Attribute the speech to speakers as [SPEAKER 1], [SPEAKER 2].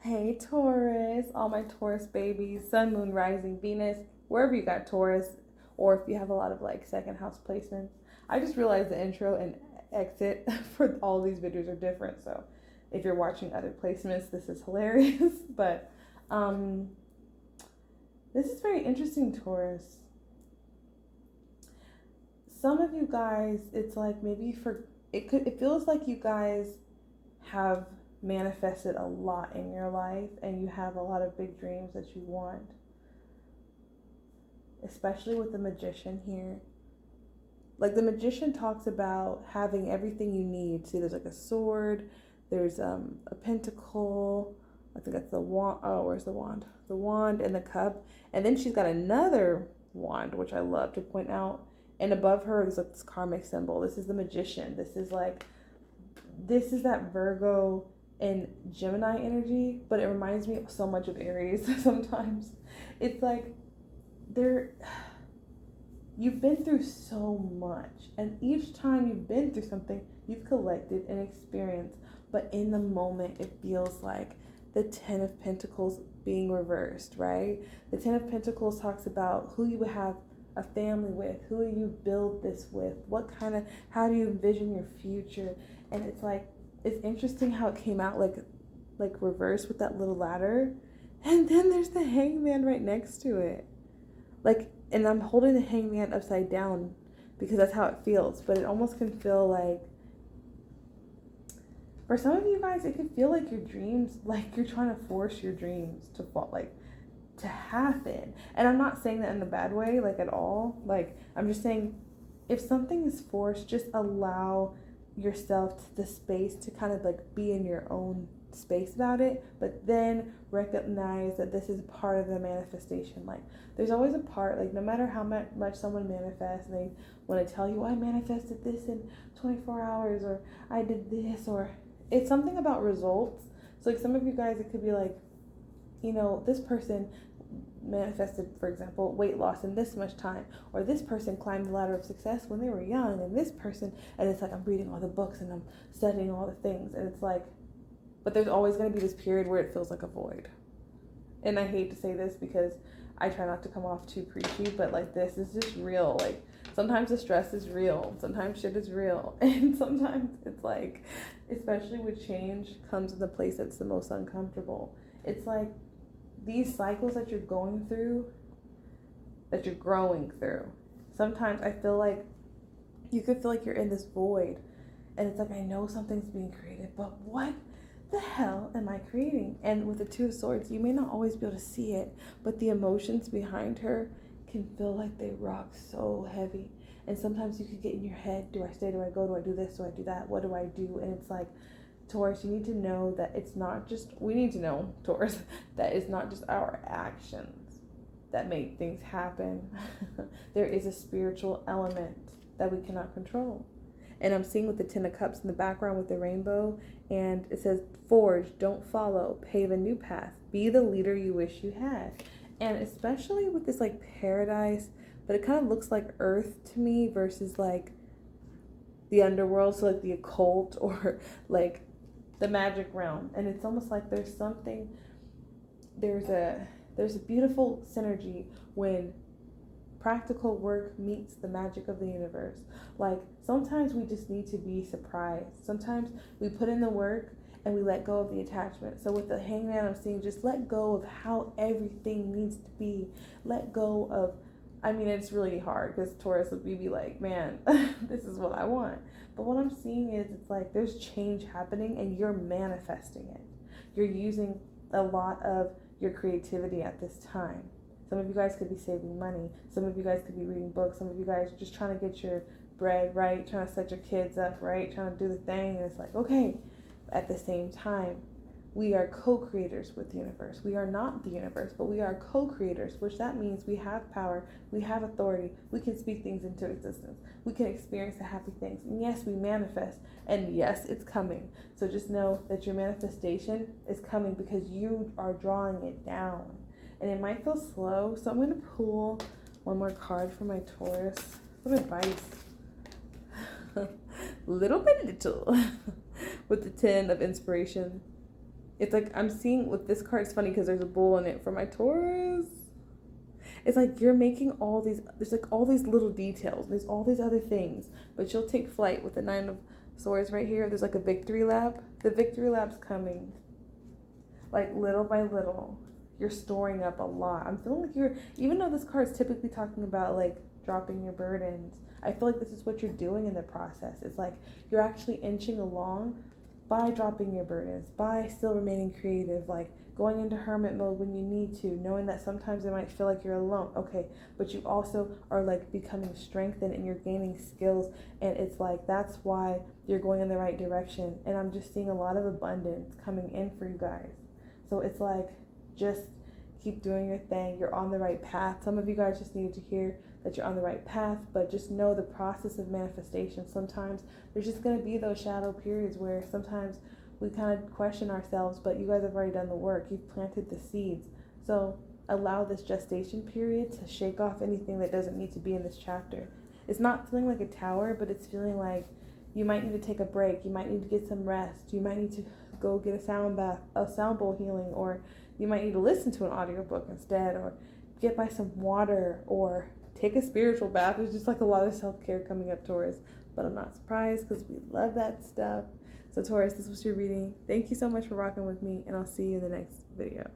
[SPEAKER 1] Hey Taurus, all my Taurus babies, Sun, Moon, Rising, Venus, wherever you got Taurus, or if you have a lot of like second house placements. I just realized the intro and exit for all these videos are different. So if you're watching other placements, this is hilarious. But um, this is very interesting, Taurus. Some of you guys, it's like maybe for it feels like you guys have manifested a lot in your life and you have a lot of big dreams that you want, especially with the magician here. Like the magician talks about having everything you need. See, there's like a sword, there's a pentacle, I think that's the wand. Oh, where's the wand? The wand and the cup. And then she's got another wand, which I love to point out. And above her is like this karmic symbol. This is the magician. This is that Virgo and Gemini energy, but it reminds me so much of Aries sometimes. It's like they're you've been through so much, and each time you've been through something, you've collected an experience, but in the moment it feels like the 10 of Pentacles being reversed, right? The 10 of Pentacles talks about who you would have a family with, who you build this with, how do you envision your future. And it's like, it's interesting how it came out like reversed with that little ladder, and then there's the hangman right next to it. Like, and I'm holding the hangman upside down because that's how it feels, but it almost can feel like, for some of you guys, it can feel like your dreams, like you're trying to force your dreams to fall, like to happen. And I'm not saying that in a bad way, like at all. Like, I'm just saying if something is forced, just allow yourself the space to kind of like be in your own space about it, but then recognize that this is part of the manifestation. Like, there's always a part, like no matter how much someone manifests and they want to tell you, I manifested this in 24 hours, or I did this, or it's something about results. So like some of you guys, it could be like, this person manifested, for example, weight loss in this much time, or this person climbed the ladder of success when they were young, and this person, and it's like I'm reading all the books and I'm studying all the things, and it's like, but there's always going to be this period where it feels like a void. And I hate to say this because I try not to come off too preachy, but like this is just real. Like sometimes the stress is real, sometimes shit is real, and sometimes it's like, especially with change, comes in the place that's the most uncomfortable. It's like these cycles that you're going through, that you're growing through, sometimes I feel like you could feel like you're in this void, and it's like, I know something's being created, but what the hell am I creating? And with the Two of Swords, you may not always be able to see it, but the emotions behind her can feel like they rock so heavy. And sometimes you could get in your head, do I stay, do I go, do I do this, do I do that, what do I do? And it's like, Taurus, you need to know that it's not just, we need to know, Taurus, that it's not just our actions that make things happen. There is a spiritual element that we cannot control. And I'm seeing with the 10 of Cups in the background with the rainbow, and it says, forge, don't follow, pave a new path, be the leader you wish you had. And especially with this like paradise, but it kind of looks like earth to me versus like the underworld, so like the occult or like the magic realm. And it's almost like there's a beautiful synergy when practical work meets the magic of the universe. Like sometimes we just need to be surprised. Sometimes we put in the work and we let go of the attachment. So with the hangman, I'm seeing just let go of how everything needs to be. Let go of, I mean, it's really hard because Taurus would be like, man, this is what I want. But what I'm seeing is it's like there's change happening and you're manifesting it. You're using a lot of your creativity at this time. Some of you guys could be saving money. Some of you guys could be reading books. Some of you guys are just trying to get your bread right, trying to set your kids up right, trying to do the thing. And it's like, okay, at the same time, we are co-creators with the universe. We are not the universe, but we are co-creators, which that means we have power, we have authority, we can speak things into existence, we can experience the happy things. And yes, we manifest, and yes, it's coming. So just know that your manifestation is coming because you are drawing it down. And it might feel slow, so I'm going to pull one more card for my Taurus. What advice? Little by little. With the 10 of inspiration. It's like I'm seeing with this card, it's funny because there's a bull in it for my Taurus. It's like you're making all these, there's like all these little details, there's all these other things, but you'll take flight with the Nine of Swords right here. There's like a victory lap. The victory lap's coming. Like little by little, you're storing up a lot. I'm feeling like you're, even though this card is typically talking about like dropping your burdens, I feel like this is what you're doing in the process. It's like you're actually inching along by dropping your burdens, by still remaining creative, like going into hermit mode when you need to, knowing that sometimes it might feel like you're alone, okay, but you also are like becoming strengthened and you're gaining skills, and it's like that's why you're going in the right direction. And I'm just seeing a lot of abundance coming in for you guys. So it's like, just keep doing your thing. You're on the right path. Some of you guys just needed to hear that you're on the right path, but just know the process of manifestation. Sometimes there's just going to be those shadow periods where sometimes we kind of question ourselves, but you guys have already done the work. You've planted the seeds. So allow this gestation period to shake off anything that doesn't need to be in this chapter. It's not feeling like a tower, but it's feeling like you might need to take a break. You might need to get some rest. You might need to go get a sound bath, a sound bowl healing, or you might need to listen to an audiobook instead, or get by some water, or take a spiritual bath. There's just like a lot of self-care coming up, Taurus, but I'm not surprised because we love that stuff. So Taurus, this was your reading. Thank you so much for rocking with me, and I'll see you in the next video.